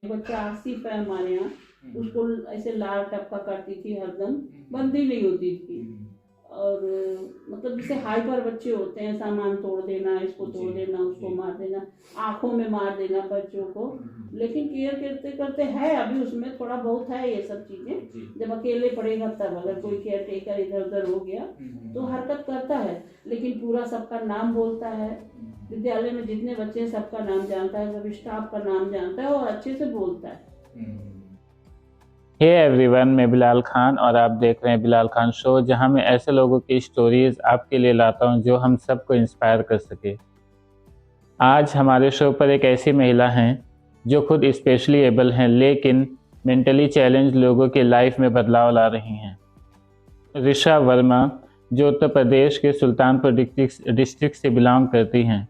बच्चा आसिफ है हमारे यहाँ, उसको ऐसे लार टपका करती थी हरदम, बंदी नहीं होती थी। और मतलब जैसे हाइपर बच्चे होते हैं, सामान तोड़ देना, इसको तोड़ देना, उसको मार देना, आंखों में मार देना बच्चों को। लेकिन केयर करते करते है, अभी उसमें थोड़ा बहुत है ये सब चीजें। जब अकेले पड़ेगा तब, अगर कोई केयर टेकर इधर उधर हो गया तो हरकत करता है, लेकिन पूरा सबका नाम बोलता है। विद्यालय में जितने बच्चे हैं सबका नाम जानता है, सब स्टाफ का नाम जानता है और अच्छे से बोलता है। हे एवरीवन, मैं बिलाल खान और आप देख रहे हैं बिलाल खान शो, जहां मैं ऐसे लोगों की स्टोरीज आपके लिए लाता हूं जो हम सबको इंस्पायर कर सके। आज हमारे शो पर एक ऐसी महिला हैं जो खुद स्पेशली एबल हैं, लेकिन मेंटली चैलेंज लोगों की लाइफ में बदलाव ला रही हैं। ऋषा वर्मा, जो उत्तर प्रदेश के सुल्तानपुर डिस्ट्रिक्ट से बिलोंग करती हैं।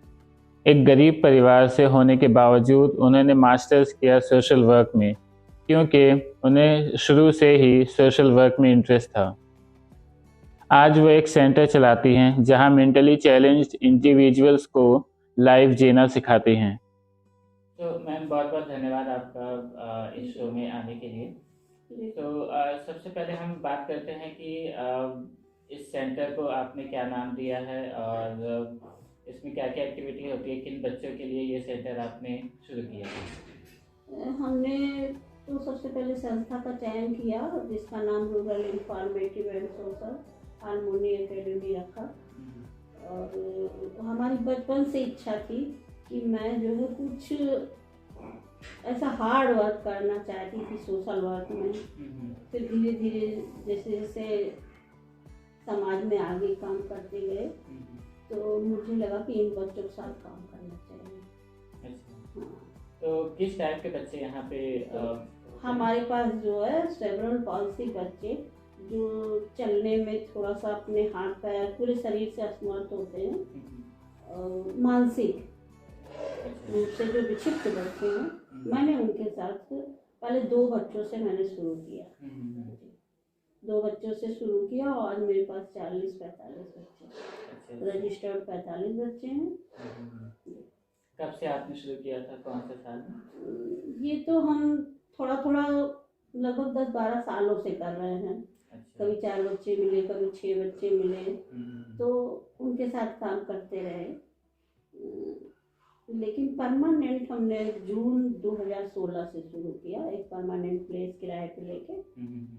एक गरीब परिवार से होने के बावजूद उन्होंने मास्टर्स किया सोशल वर्क में, क्योंकि उन्हें शुरू से ही सोशल वर्क में इंटरेस्ट था। आज वो एक सेंटर चलाती हैं जहां मेंटली चैलेंज्ड इंडिविजुअल्स को लाइफ जीना सिखाती हैं। तो मैम, बहुत बहुत धन्यवाद आपका इस शो में आने के लिए। तो सबसे पहले हम बात करते हैं कि इस सेंटर को आपने क्या नाम दिया है और इसमें क्या क्या एक्टिविटी होती है, किन बच्चों के लिए ये सेंटर आपने शुरू किया है? हमने तो सबसे पहले संस्था का चयन किया जिसका नाम rural informative and social harmony academy रखा। और हमारी बचपन से इच्छा थी कि मैं जो है कुछ ऐसा हार्ड वर्क करना चाहती थी सोशल वर्क में। फिर धीरे धीरे जैसे जैसे समाज में आगे काम करते गए तो मुझे लगा कि इन बच्चों के साथ काम करना चाहिए। अच्छा। हाँ। तो किस टाइप के बच्चे यहाँ पे? हमारे पास जो है सेरेब्रल पॉल्सी बच्चे जो चलने में थोड़ा सा अपने हाथ पैर पूरे शरीर से असमर्थ होते हैं, और मानसिक रूप से जो विक्षिप्त बच्चे हैं, मैंने उनके साथ पहले 2 बच्चों से मैंने शुरू किया। 2 बच्चों से शुरू किया और आज मेरे पास 40-45 बच्चे, रजिस्टर्ड 45 बच्चे हैं। कब से आपने शुरू किया था, कौन से साल में? ये तो हम थोड़ा थोड़ा लगभग 10-12 सालों से कर रहे हैं। अच्छा। कभी 4 बच्चे मिले, कभी 6 बच्चे मिले, तो उनके साथ काम करते रहे। लेकिन परमानेंट हमने जून 2016 से शुरू किया, एक परमानेंट प्लेस किराए पे लेके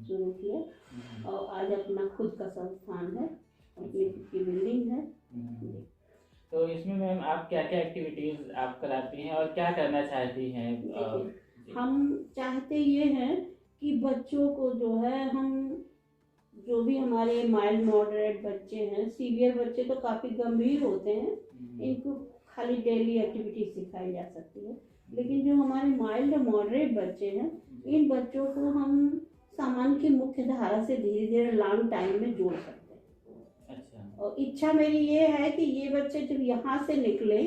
शुरू किया। और आज अपना खुद का संस्थान है, अपनी खुद की बिल्डिंग है। तो इसमें मैम आप क्या क्या एक्टिविटीज आप कराती हैं और क्या करना चाहती हैं? हम चाहते ये हैं कि बच्चों को जो है, हम जो भी हमारे माइल्ड मॉडरेट बच्चे हैं, सीवियर बच्चे तो काफ़ी गंभीर होते हैं, इनको खाली डेली एक्टिविटी सिखाई जा सकती है। लेकिन जो हमारे माइल्ड मॉडरेट बच्चे हैं, इन बच्चों को हम सामान्य की मुख्य धारा से धीरे धीरे लॉन्ग टाइम में जोड़ सकते हैं। अच्छा। और इच्छा मेरी ये है कि ये बच्चे जब यहाँ से निकले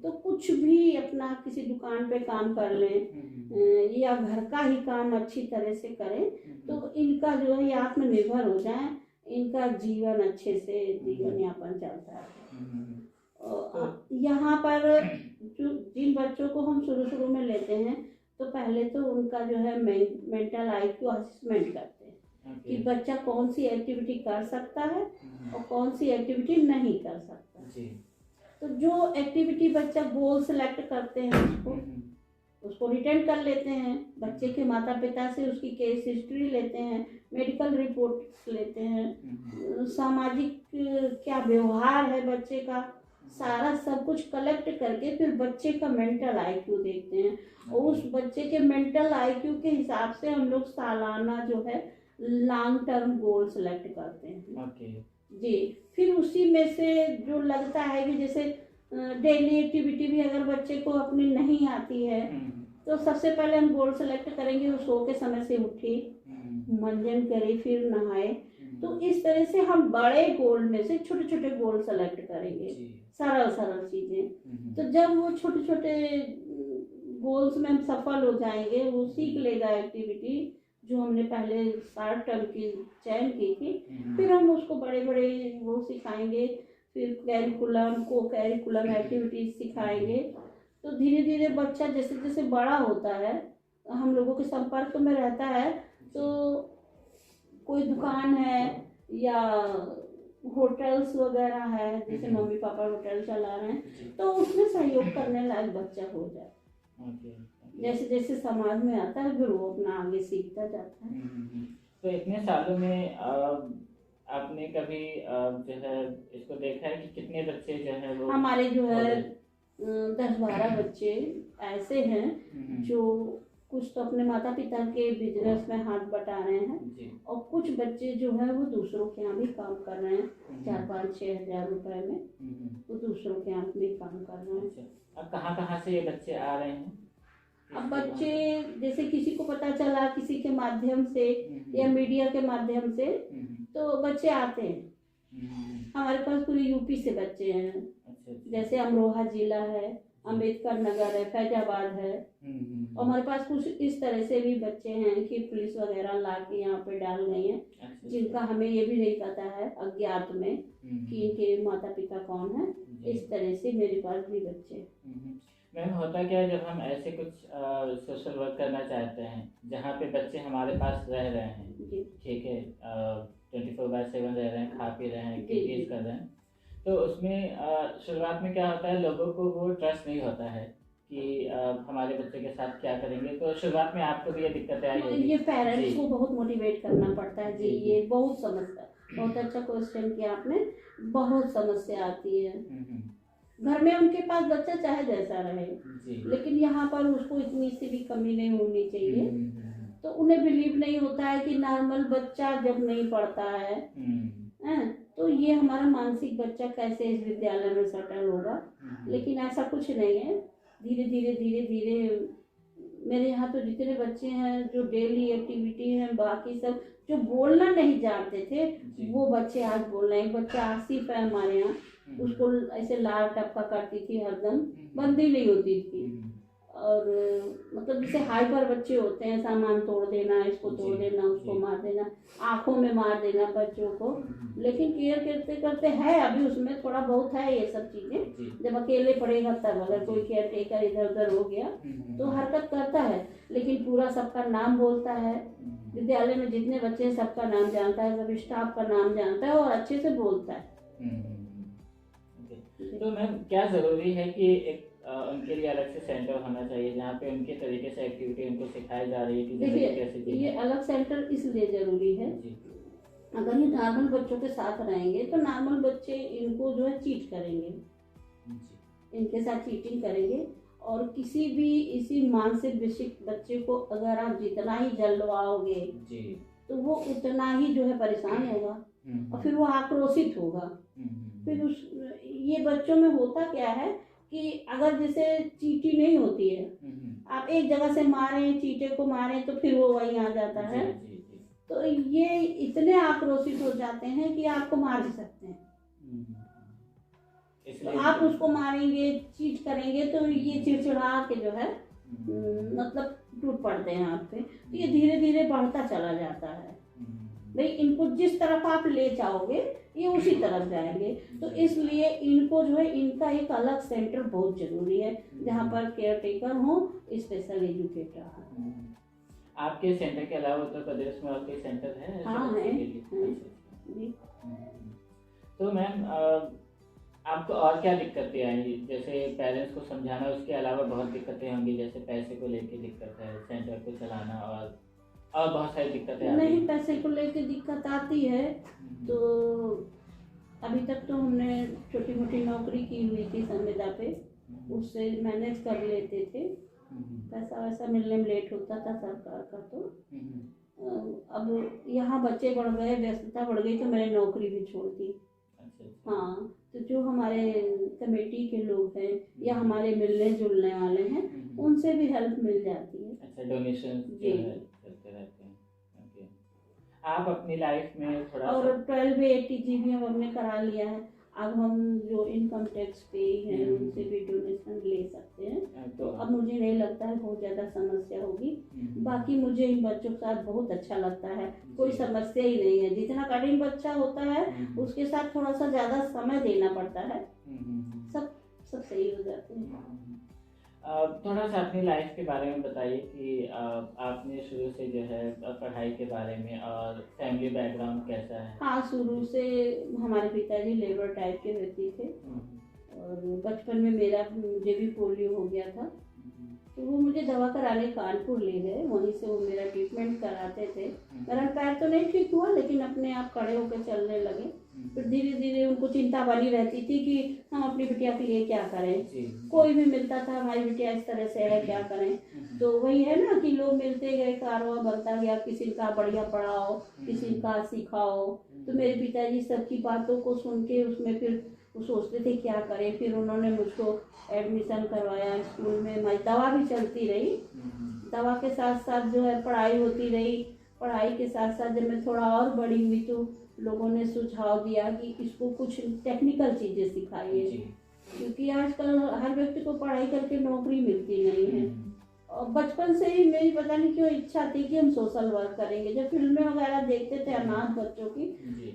तो कुछ भी अपना किसी दुकान पे काम कर लें या घर का ही काम अच्छी तरह से करें, तो इनका जो है आत्मनिर्भर हो जाए, इनका जीवन अच्छे से जीवन यापन चलता है। यहाँ पर जो जिन बच्चों को हम शुरू शुरू में लेते हैं, तो पहले तो उनका जो है मेंटल आईक्यू असेसमेंट करते हैं कि बच्चा कौन सी एक्टिविटी कर सकता है और कौन सी एक्टिविटी नहीं कर सकता। तो जो एक्टिविटी बच्चा गोल सेलेक्ट करते हैं उसको रिटर्न कर लेते हैं, बच्चे के माता पिता से उसकी केस हिस्ट्री लेते हैं, मेडिकल रिपोर्ट्स लेते हैं, सामाजिक क्या व्यवहार है बच्चे का, सारा सब कुछ कलेक्ट करके फिर बच्चे का मेंटल आईक्यू देखते हैं। और उस बच्चे के मेंटल आईक्यू के हिसाब से हम लोग सालाना जो है लॉन्ग टर्म गोल सेलेक्ट करते हैं। जी, फिर उसी में से जो लगता है कि जैसे डेली एक्टिविटी भी अगर बच्चे को अपनी नहीं आती है, तो सबसे पहले हम गोल सेलेक्ट करेंगे, वो सो के समय से उठे, मंजन करे, फिर नहाए। तो इस तरह से हम बड़े गोल में से छोटे छोटे गोल सेलेक्ट करेंगे, सरल सरल चीजें। तो जब वो छोटे छोटे गोल्स में हम सफल हो जाएंगे, वो सीख लेगा एक्टिविटी जो हमने पहले शॉर्ट टर्म की चयन की थी, फिर हम उसको बड़े बड़े वो सिखाएंगे, फिर कैरिकुलम को कैरिकुलम एक्टिविटीज सिखाएंगे। तो धीरे धीरे बच्चा जैसे जैसे बड़ा होता है हम लोगों के संपर्क में रहता है, तो कोई दुकान है या होटल्स वगैरह है, जैसे मम्मी पापा होटल चला रहे हैं, तो उसमें सहयोग करने लायक बच्चा हो जाए। जैसे जैसे समाज में आता है फिर वो अपना आगे सीखता जाता है। तो इतने सालों में आपने कभी जो है इसको देखा है कि कितने बच्चे जो है वो हमारे जो है 10-12 बच्चे ऐसे हैं जो कुछ तो अपने माता पिता के बिजनेस में हाथ बटा रहे हैं, और कुछ बच्चे जो है वो दूसरों के यहाँ भी काम कर रहे हैं, 4-5-6 हज़ार रुपए में वो दूसरों के यहाँ भी काम कर रहे हैं। अब कहाँ से ये बच्चे आ रहे हैं? अब बच्चे जैसे किसी को पता चला किसी के माध्यम से या मीडिया के माध्यम से, तो बच्चे आते हैं। हमारे पास पूरे यूपी से बच्चे हैं, जैसे अमरोहा जिला है, अम्बेडकर नगर है, फैजाबाद है, और हमारे पास कुछ इस तरह से भी बच्चे हैं कि पुलिस वगैरह ला के यहाँ पे डाल गई हैं, जिनका हमें ये भी नहीं पता है अज्ञात में कि इनके माता पिता कौन है। इस तरह से मेरे पास भी बच्चे। मैम होता क्या है, जब हम ऐसे कुछ सोशल वर्क करना चाहते हैं जहाँ पे बच्चे हमारे पास रह रहे हैं, ठीक है, 24/7 रह रहे हैं, खा पी रहे हैं, एक्टिविटीज कर रहे हैं, तो उसमें शुरुआत में क्या होता है, लोगों को वो ट्रस्ट नहीं होता है कि हमारे बच्चे के साथ क्या करेंगे। तो शुरुआत में आपको भी ये दिक्कतें आई होगी? ये पेरेंट्स को बहुत मोटिवेट करना पड़ता है जी। ये बहुत समस्या, बहुत अच्छा क्वेश्चन किया आपने। बहुत समस्या आती है घर में, उनके पास बच्चा चाहे जैसा रहे, लेकिन यहाँ पर उसको इतनी सी भी कमी नहीं होनी चाहिए। तो उन्हें बिलीव नहीं होता है कि नॉर्मल बच्चा जब नहीं पढ़ता है तो ये हमारा मानसिक बच्चा कैसे इस विद्यालय में सेटल होगा। लेकिन ऐसा कुछ नहीं है, धीरे धीरे मेरे यहाँ तो जितने बच्चे हैं जो डेली एक्टिविटी हैं, बाकी सब जो बोलना नहीं जानते थे वो बच्चे आज बोल रहे हैं। बच्चा आसिफ है हमारे यहाँ, उसको ऐसे लाल टपका करती थी, हरदम बंदी नहीं होती थी। और मतलब जैसे हाइपर बच्चे होते हैं, सामान तोड़ देना, इसको तोड़ देना, उसको मार देना, आंखों में मार देना बच्चों को। लेकिन केयर करते करते है, अभी उसमें थोड़ा बहुत है ये सब चीजें। जब अकेले पड़ेगा तब, अगर कोई केयर टेकर इधर उधर हो गया तो हरकत करता है, लेकिन पूरा सबका नाम बोलता है। विद्यालय में जितने बच्चे हैं सबका नाम जानता है, सब स्टाफ का नाम जानता है और अच्छे से बोलता है। तो मैम क्या जरूरी है कि एक उनके लिए अलग से सेंटर होना चाहिए जहाँ पे उनके तरीके से एक्टिविटी उनको सिखाई जा रही है कि देखिए ये अलग सेंटर इसलिए जरूरी है, अगर ये नॉर्मल बच्चों के साथ रहेंगे तो नॉर्मल बच्चे इनको जो है चीट करेंगे, इनके साथ चीटिंग करेंगे। और किसी भी इसी मानसिक विशिष्ट बच्चे को अगर आप जितना ही जलवाओगे तो वो उतना ही जो है परेशान होगा और फिर वो आक्रोशित होगा। फिर ये बच्चों में होता क्या है कि अगर जैसे चीटी नहीं होती है, आप एक जगह से मारें, चीटे को मारें तो फिर वो वहीं आ जाता है। तो ये इतने आक्रोशित हो जाते हैं कि आपको मार भी सकते हैं। तो आप उसको मारेंगे, चीट करेंगे तो ये चिड़चिड़ा के जो है मतलब टूट पड़ते हैं आप पे। तो ये धीरे धीरे बढ़ता चला जाता है भाई। इनको जिस तरफ आप ले जाओगे ये उसी तरफ जाएंगे। तो इसलिए इनको जो है इनका एक अलग सेंटर बहुत जरूरी है जहाँ पर केयर टेकर हो, स्पेशल एजुकेटर हो। आपके सेंटर के अलावा उत्तर प्रदेश में और कोई सेंटर है? हाँ है। तो मैम आपको और क्या दिक्कतें आएंगी? जैसे पेरेंट्स को समझाना, उसके अलावा बहुत दिक्कतें होंगी, जैसे पैसे को लेके दिक्कत है, सेंटर को चलाना और बहुत सारी दिक्कतें आती हैं। नहीं, पैसे को लेके दिक्कत आती है तो अभी तक तो हमने छोटी मोटी नौकरी की हुई थी संविदा पे, उससे मैनेज कर लेते थे। पैसा वैसा मिलने में लेट होता था सरकार का। तो अब यहाँ बच्चे बढ़ गए, व्यस्तता बढ़ गई तो मैंने नौकरी भी छोड़ दी। हाँ, तो जो हमारे कमेटी के लोग हैं या हमारे मिलने जुलने वाले हैं उनसे भी हेल्प मिल जाती है। अच्छा, डोनेशन करते रहते हैं। ओके। आप अपनी लाइफ में थोड़ा और 1280 GB हमने करा लिया है। अब हम जो इनकम टैक्स पे हैं उनसे भी डोनेशन ले सकते हैं। तो अब मुझे नहीं लगता है बहुत ज़्यादा समस्या होगी। बाकी मुझे इन बच्चों के साथ बहुत अच्छा लगता है, कोई समस्या ही नहीं है। जितना कठिन बच्चा होता है उसके साथ थोड़ा सा ज़्यादा समय देना पड़ता है, सब सही हो जाते हैं। थोड़ा सा अपनी लाइफ के बारे में बताइए कि आपने शुरू से जो है पढ़ाई के बारे में और फैमिली बैकग्राउंड कैसा है। हाँ, शुरू से हमारे पिताजी लेबर टाइप के व्यक्ति थे और बचपन में मुझे भी पोलियो हो गया था, तो वो मुझे दवा कराने कानपुर ले गए। वहीं से वो मेरा ट्रीटमेंट कराते थे। मेरा पैर तो नहीं ठीक हुआ, लेकिन अपने आप खड़े होकर चलने लगे। फिर धीरे धीरे उनको चिंता बनी रहती थी कि हम अपनी बिटिया के लिए क्या करें। कोई भी मिलता था, हमारी बिटिया इस तरह से है, क्या करें। तो वही है ना कि लोग मिलते गए, कारवा बनता गया, किसी का बढ़िया पढ़ाओ, किसी का सिखाओ। तो मेरे पिताजी सबकी बातों को सुन के उसमें फिर वो सोचते थे क्या करें। फिर उन्होंने मुझको एडमिशन करवाया स्कूल में। मैं दवा भी चलती रही, दवा के साथ साथ जो है पढ़ाई होती रही। पढ़ाई के साथ साथ जब मैं थोड़ा और बड़ी हुई तो लोगों ने सुझाव दिया कि इसको कुछ टेक्निकल चीज़ें सिखाइए, क्योंकि आजकल हर व्यक्ति को पढ़ाई करके नौकरी मिलती नहीं है। और बचपन से ही मेरी पता नहीं क्यों इच्छा थी कि हम सोशल वर्क करेंगे। जब फिल्में वगैरह देखते थे अनाथ बच्चों की,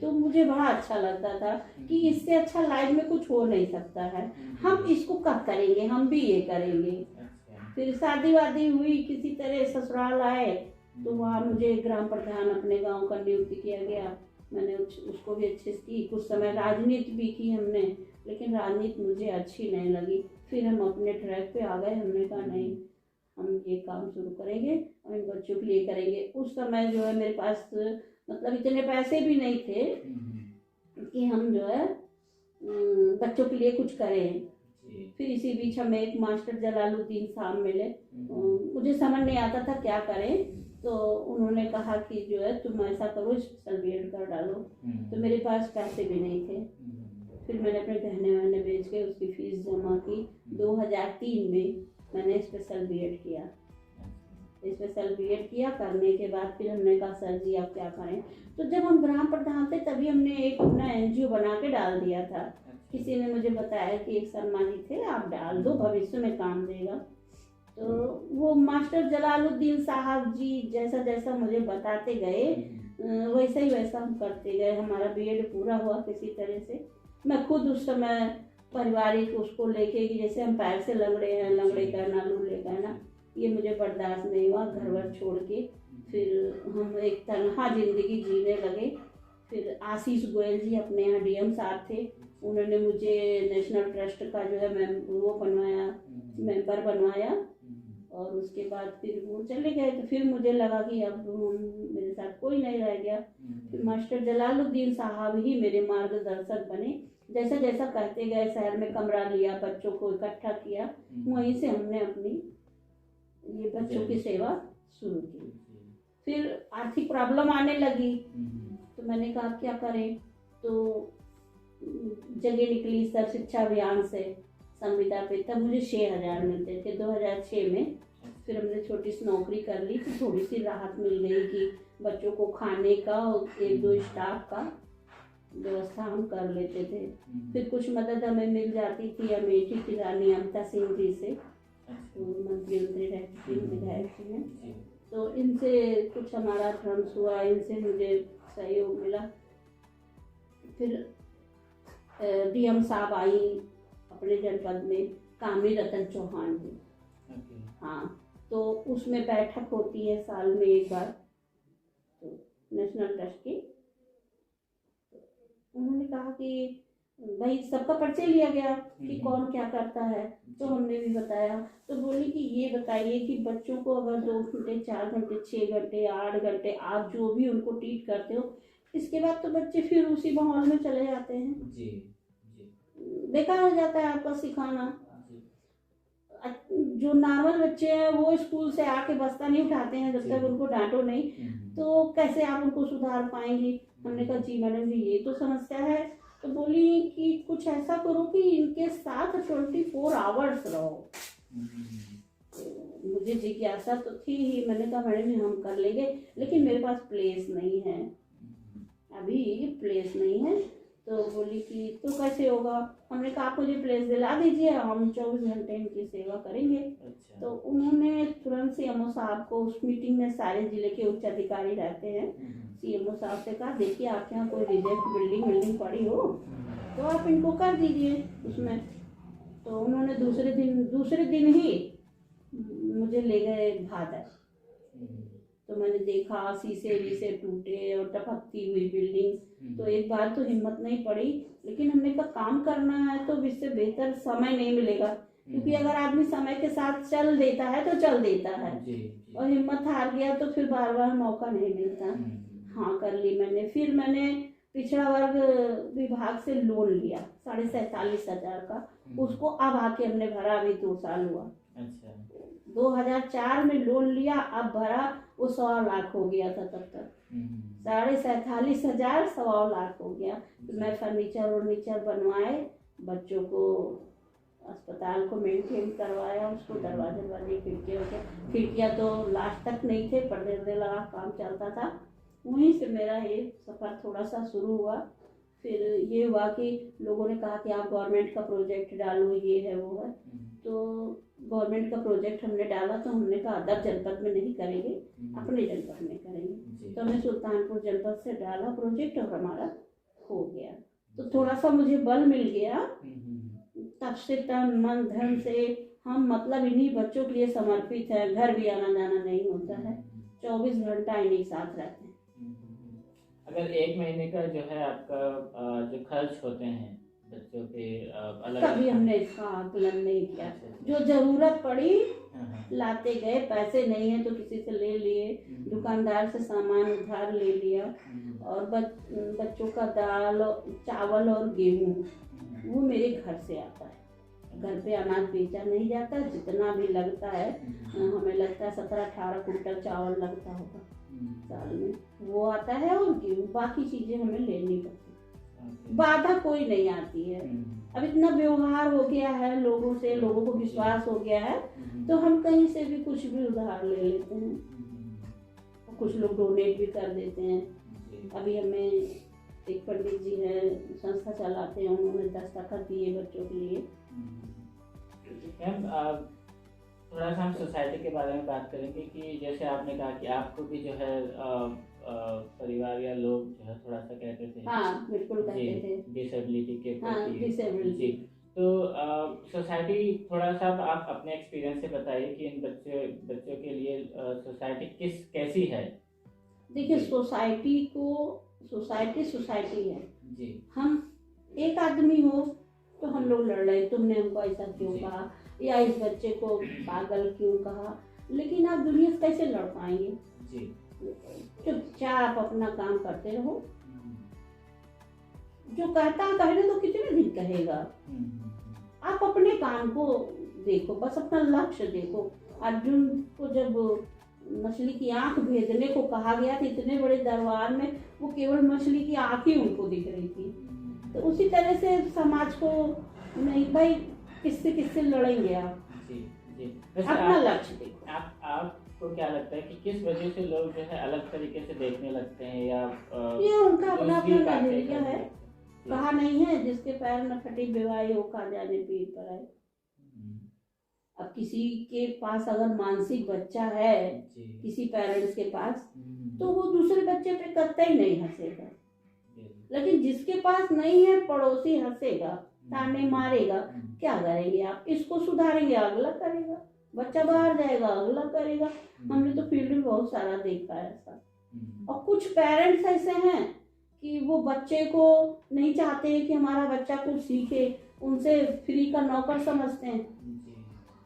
तो मुझे बड़ा अच्छा लगता था कि इससे अच्छा लाइफ में कुछ हो नहीं सकता है, हम इसको कब करेंगे, हम भी ये करेंगे। फिर शादी वादी हुई, किसी तरह ससुराल आए, तो वहाँ मुझे ग्राम प्रधान अपने गांव का नियुक्त किया गया। मैंने उसको भी अच्छे से की। कुछ समय राजनीति भी की हमने, लेकिन राजनीति मुझे अच्छी नहीं लगी। फिर हम अपने ट्रैक पे आ गए। हमने कहा नहीं, हम ये काम शुरू करेंगे और इन बच्चों के लिए करेंगे। उस समय जो है मेरे पास मतलब इतने पैसे भी नहीं थे कि हम जो है बच्चों के लिए कुछ करें। फिर इसी बीच हमें एक मास्टर जलालुद्दीन साहब मिले। मुझे समझ नहीं आता था क्या करें, तो उन्होंने कहा कि जो है तुम ऐसा करो, स्पेशल बीएड कर डालो। तो मेरे पास पैसे भी नहीं थे। फिर मैंने अपने गहने वहने बेच के उसकी फीस जमा की। 2003 में मैंने स्पेशल बीएड किया। स्पेशल बीएड किया, करने के बाद फिर हमने कहा सर जी आप क्या करें। तो जब हम ग्राम प्रधान थे तभी हमने एक अपना एनजीओ बना के डाल दिया था। किसी ने मुझे बताया कि एक शर्मा जी थे, आप डाल दो, भविष्य में काम देगा। तो वो मास्टर जलालुद्दीन साहब जी जैसा जैसा मुझे बताते गए वैसा ही वैसा हम करते गए। हमारा बीएड पूरा हुआ किसी तरह से। मैं खुद उस समय पारिवारिक उसको लेके कि जैसे हम पैर से लंगड़े हैं, लंगड़े कहना, लूले कहना, ये मुझे बर्दाश्त नहीं हुआ। घर वर छोड़ के फिर हम एक तनहा जिंदगी जीने लगे। फिर आशीष गोयल जी अपने यहाँ डीएम साहब थे, उन्होंने मुझे नेशनल ट्रस्ट का जो है मेंबर बनवाया। और उसके बाद फिर वो चले गए। तो फिर मुझे लगा कि अब मेरे साथ कोई नहीं रह गया। फिर मास्टर जलालुद्दीन साहब ही मेरे मार्गदर्शक बने। जैसा जैसा कहते गए, शहर में कमरा लिया, बच्चों को इकट्ठा किया, वहीं से हमने अपनी ये बच्चों की सेवा शुरू की। फिर आर्थिक प्रॉब्लम आने लगी, तो मैंने कहा क्या करें। तो जगह निकली सर्व शिक्षा अभियान से संविदा पे, तब मुझे 6,000 मिलते थे 2006 में। फिर हमने छोटी सी नौकरी कर ली, तो थोड़ी सी राहत मिल गई कि बच्चों को खाने का और 1-2 स्टाफ का व्यवस्था हम कर लेते थे। फिर कुछ मदद हमें मिल जाती थी अमेठी की रानी अमता सिंह जी से, मंत्री रह चुकी विधायक जी हैं, तो इनसे कुछ हमारा ध्वंस हुआ, इनसे मुझे सहयोग मिला। फिर डीएम साहब आई अपने जनपद में, कामी रतन चौहान जी। हाँ, तो उसमें बैठक होती है साल में एक बार, तो नेशनल ट्रस्ट की। उन्होंने कहा कि भाई सबका परिचय लिया गया कि कौन क्या करता है, तो हमने भी बताया। तो बोली कि ये बताइए कि बच्चों को अगर 2 घंटे 4 घंटे 6 घंटे 8 घंटे आप जो भी उनको ट्रीट करते हो, इसके बाद तो बच्चे फिर उसी माहौल में चले जाते हैं। जी, बेकार हो जाता है आपका सिखाना। जो नॉर्मल बच्चे हैं वो स्कूल से आके बस्ता नहीं उठाते हैं जब तक उनको डांटो नहीं, तो कैसे आप उनको सुधार पाएंगी। हमने कहा जी मैडम जी ये तो समस्या है। तो बोली कि कुछ ऐसा करो कि इनके साथ 24 आवर्स रहो। मुझे जिज्ञासा तो थी ही, मैंने कहा मैडम जी हम कर लेंगे, लेकिन मेरे पास प्लेस नहीं है, अभी प्लेस नहीं है। तो बोली कि तो कैसे होगा। हमने कहा आप मुझे प्लेस दिला दीजिए, हम 24 घंटे इनकी सेवा करेंगे। अच्छा। तो उन्होंने तुरंत सीएमओ साहब को, उस मीटिंग में सारे जिले के उच्च अधिकारी रहते हैं, सीएमओ साहब से कहा देखिए आपके यहाँ कोई रिजेक्ट बिल्डिंग पड़ी हो तो आप इनको कर दीजिए उसमें। तो उन्होंने दूसरे दिन ही मुझे ले गए भादर, तो मैंने देखा शीशे वीशे टूटे और टपकती हुई बिल्डिंग। तो एक बार तो हिम्मत नहीं पड़ी, लेकिन हमने कहा काम करना है तो इससे बेहतर समय नहीं मिलेगा, क्योंकि अगर आदमी समय के साथ चल देता है तो चल देता है, और हिम्मत हार गया तो फिर बार बार मौका नहीं मिलता। हाँ, कर ली मैंने। फिर मैंने पिछड़ा वर्ग विभाग से लोन लिया 47,500 का, उसको अब आके हमने भरा, अभी 2 साल हुआ। अच्छा। 2004 में लोन लिया, अब भरा, वो 1.25 लाख हो गया था तब तक। 47,500 1.25 लाख हो गया। तो मैं फर्नीचर बनवाए, बच्चों को अस्पताल को मेंटेन करवाया, उसको दरवाजे खिड़कियाँ तो लास्ट तक नहीं थे, पर्दे लगा काम चलता था। वहीं से मेरा ये सफ़र थोड़ा सा शुरू हुआ। फिर ये हुआ कि लोगों ने कहा कि आप गवर्नमेंट का प्रोजेक्ट डालो, ये है वो है। तो गवर्नमेंट का प्रोजेक्ट हमने डाला, तो हमने कहा अदर जनपद में नहीं करेंगे, अपने जनपद में करेंगे। तो हमने सुल्तानपुर जनपद से डाला प्रोजेक्ट और हमारा हो गया। तो थोड़ा सा मुझे बल मिल गया, तब से तन मन धन से हम मतलब इन्हीं बच्चों के लिए समर्पित है। घर भी आना जाना नहीं होता है, 24 घंटा इन्हीं साथ रहते हैं। अगर 1 महीने का जो है आपका जो खर्च होते हैं बच्चों के अलग, कभी हमने इसका आकलन नहीं किया। जो जरूरत पड़ी लाते गए, पैसे नहीं है तो किसी से ले लिए, दुकानदार से सामान उधार ले लिया। और बच्चों का दाल चावल और गेहूँ वो मेरे घर से आता है। घर पे अनाज बेचा नहीं जाता, जितना भी लगता है हमें लगता है 17-18 कुंटल चावल लगता होगा साल में, वो आता है। और गेहूँ, बाकी चीजें हमें लेनी पड़ती, बाधा कोई नहीं आती है। अब इतना व्यवहार हो गया है लोगों से, लोगों को विश्वास हो गया है, तो हम कहीं से भी कुछ भी उधार ले लेते हैं। कुछ लोग डोनेट भी कर देते हैं। अभी हमें एक पंडित जी है, संस्था चलाते हैं, उन्होंने 10 दस्तखत दिए बच्चों के लिए। थोड़ा सा हम सोसाइटी के बारे में बात करेंगे कि जैसे आपने कहा कि आपको भी जो है परिवार या लोग जो है थोड़ा सा कहते थे। हाँ, बिल्कुल कहते थे, डिसेबिलिटी के प्रति। हाँ, डिसेबिलिटी। तो सोसाइटी, थोड़ा सा आप अपने एक्सपीरियंस से बताइए कि इन बच्चों के लिए सोसाइटी कैसी है। देखिए, सोसाइटी है जी। हम एक आदमी हो तो हम लोग लड़ रहे, तुमने हमको ऐसा क्यों कहा, या इस बच्चे को पागल क्यों कहा, लेकिन आप दुनिया से कैसे लड़ पाएंगे जी। चुपचाप अपना काम करते रहो। जो कहता है कहने तो कितने दिन कहेगा, आप अपने काम को देखो, बस अपना लक्ष्य देखो। अर्जुन को जब मछली की आंख भेदने को कहा गया था इतने बड़े दरबार में, वो केवल मछली की आंख ही उनको दिख रही थी। तो उसी तरह से समाज को नहीं भाई, किससे लड़ेंगे आप जी। अपना लक्ष्य देखो। आपको क्या लगता है कि किस वजह से लोग जो है अलग तरीके से देखने लगते हैं, या ये उनका अपना नजरिया है। कहा नहीं है, जिसके पैर न फटे बेवाई हो खा जाने पीर पर आए। अब किसी के पास अगर मानसिक बच्चा है किसी पेरेंट्स के पास, तो वो दूसरे बच्चे पे कतई नहीं हंसेगा, लेकिन जिसके पास नहीं है पड़ोसी हंसेगा, ताने मारेगा। क्या करेंगे आप? इसको सुधारेंगे, अगला करेगा, बच्चा बाहर जाएगा, अगला करेगा। हमने तो फील्ड में बहुत सारा देखा है ऐसा। और कुछ पेरेंट्स ऐसे हैं कि वो बच्चे को नहीं चाहते कि हमारा बच्चा कुछ सीखे, उनसे फ्री का नौकर समझते हैं।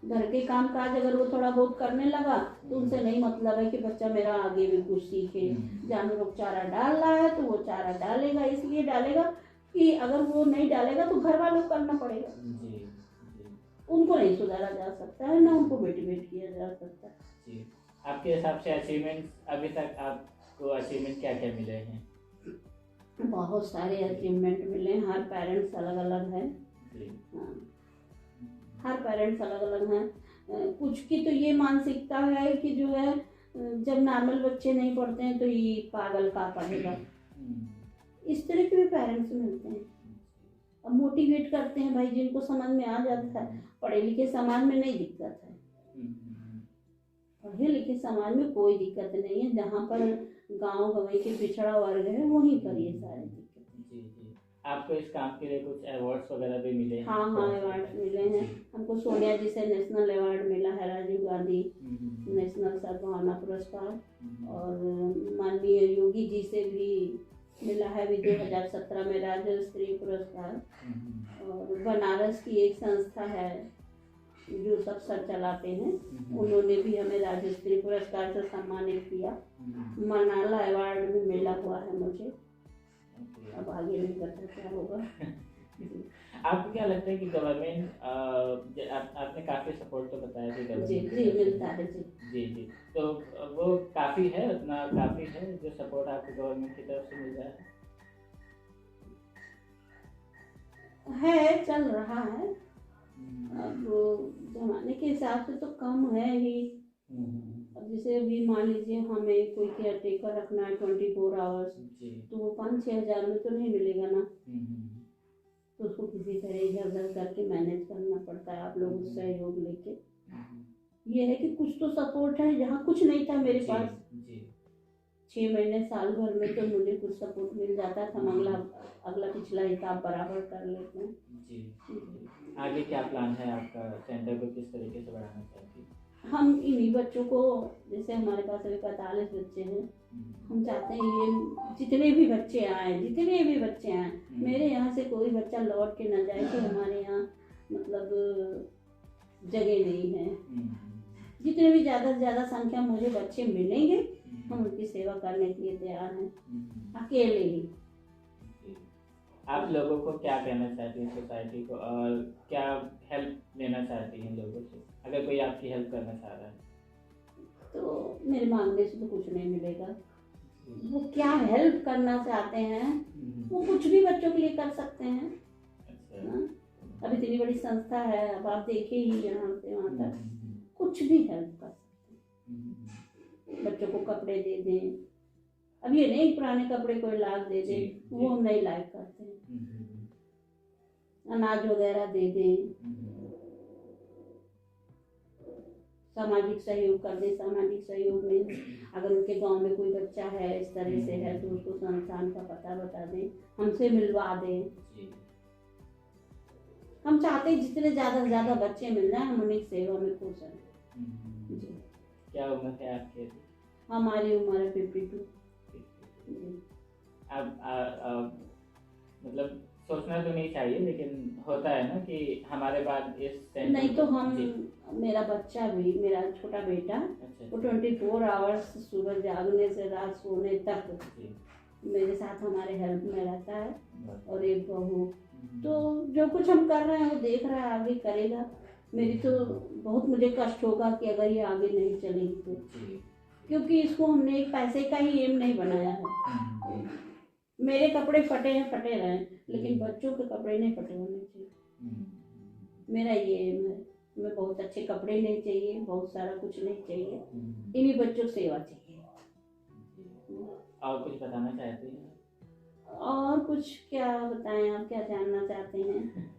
घर के काम काज अगर वो थोड़ा बहुत करने लगा तो उनसे नहीं मतलब है कि बच्चा मेरा आगे भी कुछ सीखे। जानवरों को चारा डाल रहा है तो वो चारा डालेगा, इसलिए डालेगा कि अगर वो नहीं डालेगा तो घर वालों को करना पड़ेगा। उनको नहीं सुधारा जा सकता है, ना उनको मोटिवेट किया जा सकता है। आपके हिसाब से अचीवमेंट, अभी तक आपको अचीवमेंट क्या क्या मिले हैं? बहुत सारे अचीवमेंट मिले। हर पेरेंट्स अलग अलग है। हाँ, हर पेरेंट्स अलग अलग हैं। कुछ की तो ये मानसिकता है कि जो है जब नॉर्मल बच्चे नहीं पढ़ते हैं तो ये पागल का पढ़ेगा, इस तरह के भी पेरेंट्स मिलते हैं। अब मोटिवेट करते हैं भाई, जिनको समझ में आ जाता है। पढ़े लिखे समाज में नहीं दिक्कत है, पढ़े लिखे समाज में कोई दिक्कत नहीं है। जहाँ पर गांव गंवई के पिछड़ा वर्ग है वहीं पर ये सारी दिक्कत है। आपको इस काम के लिए कुछ अवार्ड्स वगैरह भी मिले हैं? हाँ हाँ, अवार्ड मिले हैं हमको। सोनिया जी से नेशनल अवार्ड मिला है, राजीव गांधी नेशनल सद्भावना पुरस्कार, और माननीय योगी जी से भी मिला है भी 2017 में राज्य स्तरीय पुरस्कार। और बनारस की एक संस्था है जो सब सर चलाते हैं, उन्होंने भी हमें राज्य स्तरीय पुरस्कार से सम्मानित किया। मनाला अवार्ड भी मिला हुआ है मुझे। अब आगे नहीं पता क्या होगा। आपको क्या लगता है कि गवर्नमेंट, आपने काफ़ी सपोर्ट तो बताया कि जी जी मिलता है जी जी जी, तो वो काफ़ी है, उतना काफ़ी है जो सपोर्ट आपको गवर्नमेंट की तरफ से मिल रहा है, चल रहा है। अब जमाने के हिसाब से तो कम है ही। अब जैसे अभी मान लीजिए हमें कोई केयर टेकर रखना है 24 आवर्स, तो वो 5-6 हज़ार में तो नहीं मिलेगा ना, तो उसको किसी तरह इधर उधर करके मैनेज करना पड़ता है, आप लोग सहयोग लेके। ये है कि कुछ तो सपोर्ट है, जहाँ कुछ नहीं था मेरे पास 6 महीने साल भर में तो मुझे कुछ सपोर्ट मिल जाता था, अगला पिछला हिसाब बराबर कर लेते हैं जी। आगे क्या प्लान है आपका? सेंटर को किस तरीके से बढ़ाना चाहती हैं? हम इन्हीं बच्चों को, जैसे हमारे पास अभी 45 बच्चे हैं, हम चाहते हैं ये जितने भी बच्चे आए मेरे यहाँ से कोई बच्चा लौट के न जाए कि हमारे यहाँ मतलब जगह नहीं है। जितने भी ज़्यादा से ज़्यादा संख्या मुझे बच्चे मिलेंगे, हम उनकी सेवा करने के लिए तैयार हैं, अकेले ही। आप लोगों को क्या कहना चाहती हैं सोसाइटी को, और क्या हेल्प लेना चाहती हैं लोगों से, अगर कोई आपकी हेल्प करना चाह रहा है? तो मेरे मांगने से तो कुछ नहीं मिलेगा। वो क्या हेल्प करना चाहते हैं, वो कुछ भी बच्चों के लिए कर सकते हैं। अच्छा। अब इतनी बड़ी संस्था है, अब आप देखिए ही यहाँ से वहाँ तक कुछ भी हेल्प कर सकते हैं। बच्चों को कपड़े दे दें, अब ये नहीं पुराने कपड़े कोई लाख दे दे, वो हम नहीं लायक करते हैं। अनाज वगैरह दे दें, सामाजिक सहयोग कर दे। सामाजिक सहयोग में अगर उनके गांव में कोई बच्चा है इस तरह से है तो उसको संस्थान का पता बता दें, हमसे मिलवा दें। हम चाहते हैं जितने ज़्यादा से ज़्यादा बच्चे मिल जाए, हम उन्हीं सेवा में खुश हैं जी। क्या उम्र है आपकी? हमारी उम्र है 52। अब मतलब सोचना तो नहीं चाहिए, लेकिन होता है ना कि हमारे बाद इस नहीं तो हम, मेरा बच्चा भी, मेरा छोटा बेटा, वो 24 आवर्स सुबह जागने से रात सोने तक मेरे साथ हमारे हेल्प में रहता है। और एक बहू, तो जो कुछ हम कर रहे हैं वो देख रहा है, आगे करेगा। मेरी तो बहुत मुझे कष्ट होगा कि अगर ये आगे नहीं चलेगी तो, क्योंकि इसको हमने एक पैसे का ही एम नहीं बनाया है। मेरे कपड़े फटे रहे, लेकिन बच्चों के कपड़े नहीं फटे होने चाहिए। मेरा ये एम है, हमें बहुत अच्छे कपड़े नहीं चाहिए, बहुत सारा कुछ नहीं चाहिए, इन्हीं बच्चों की सेवा चाहिए। और कुछ बताना चाहते हैं? और कुछ क्या बताएं, आप क्या जानना चाहते हैं?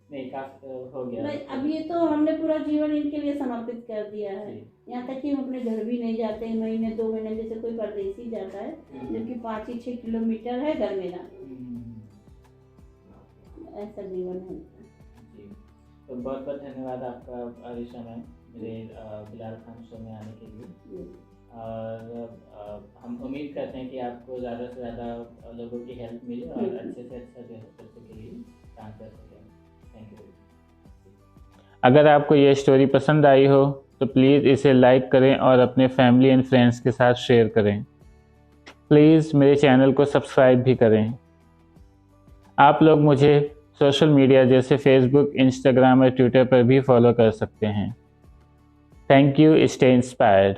नहीं, काफी हो गया। नहीं, अब ये तो हमने पूरा जीवन इनके लिए समर्पित कर दिया है। यहाँ तक कि हम अपने घर भी नहीं जाते, महीने 2 महीने, जैसे कोई परदेसी जाता है, जबकि 5-6 किलोमीटर है घर मेरा, ऐसा जीवन है। तो बहुत बहुत धन्यवाद आपका आरिशा मैम, मेरे बिलाल खान शो में आने के लिए। और हम उम्मीद करते हैं कि आपको ज़्यादा से ज़्यादा लोगों की हेल्प मिले और अच्छे से अच्छा जो है बच्चों के लिए काम कर सकें। Thank you. अगर आपको ये स्टोरी पसंद आई हो तो प्लीज़ इसे लाइक करें और अपने फैमिली एंड फ्रेंड्स के साथ शेयर करें। प्लीज़ मेरे चैनल को सब्सक्राइब भी करें। आप लोग मुझे सोशल मीडिया जैसे फेसबुक, इंस्टाग्राम और ट्विटर पर भी फॉलो कर सकते हैं। Thank you. Stay inspired.